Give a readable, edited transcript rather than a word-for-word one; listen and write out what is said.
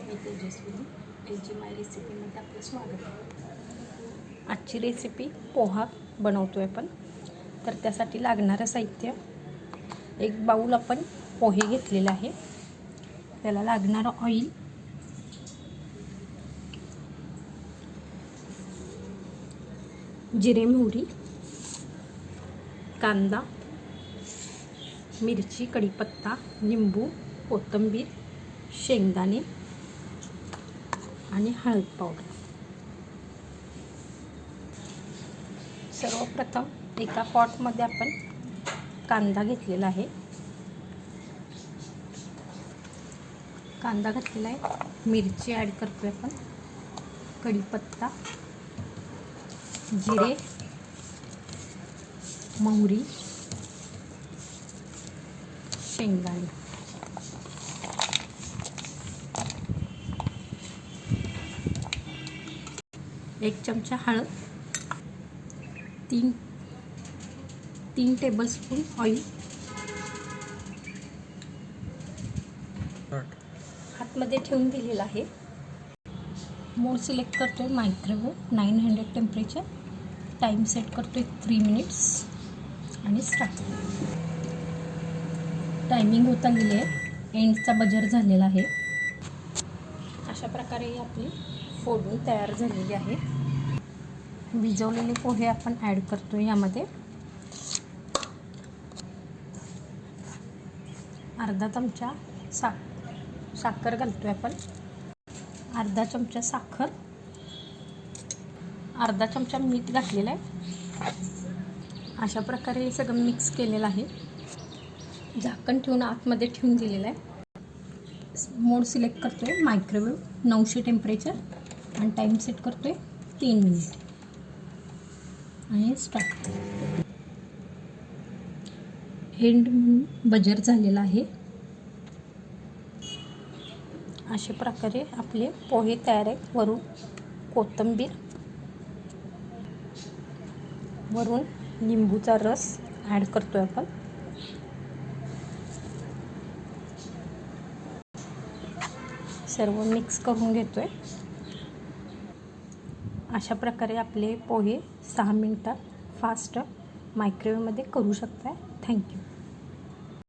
मी Tejaswini L G माय रेसिपीमध्ये आपलं स्वागत आहे। आजची रेसिपी पोहा बनवतो आहे आपण। तर त्यासाठी लागणारं साहित्य, एक बाऊल आपण पोहे घेतलेले आहे, त्याला लागणारं ऑइल, जिरे मोहरी, कांदा, मिरची, कढीपत्ता, लिंबू, कोथिंबीर, शेंगदाणे आणि हळद पावडर। सर्वप्रथम एका पॉटमध्ये आपण कांदा घेतलेला आहे, कांदा घातलेला आहे, मिरची ॲड करतोय आपण, कढीपत्ता, जिरे, मोहरी, शेंगदाणे, एक चमचा हळद, तीन टेबलस्पून ऑइल। हातमध्ये ठेवून दिलेला आहे। मोड सिलेक्ट करतोय मायक्रोवेव्ह 900 टेम्परेचर, टाइम सेट करतोय 3 मिनिट्स आणि स्टार्ट। टायमिंग होत आलेली आहे, एंडचा बजर झालेला आहे। अशा प्रकारे आपली फोडणी तयार झालेली आहे। भिजवलेले पोहे आपण ॲड करतोय यामध्ये। अर्धा चमचा साखर घालतोय आपण, अर्धा चमचा साखर, अर्धा चमचा मीठ घातलेलं आहे। अशा प्रकारे हे सगळं मिक्स केलेलं आहे। झाकण ठेवून आतमध्ये ठेवून दिलेलं आहे। मोड सिलेक्ट करतोय मायक्रोवेव्ह 900 टेम्परेचर आणि टाइम सेट करतोय 3 मिनिट आणि स्टार्ट। एंड बजर झालेला आहे। अशा प्रकारे आपले पोहे तयार आहेत। वरून कोथिंबीर, वरून लिंबूचा रस ॲड करतोय आपण। सर्व मिक्स करून घेतोय। अशा प्रकारे आपले पोहे 6 मिनिटात फास्ट मायक्रोवेव्हमध्ये करू शकता। थँक्यू।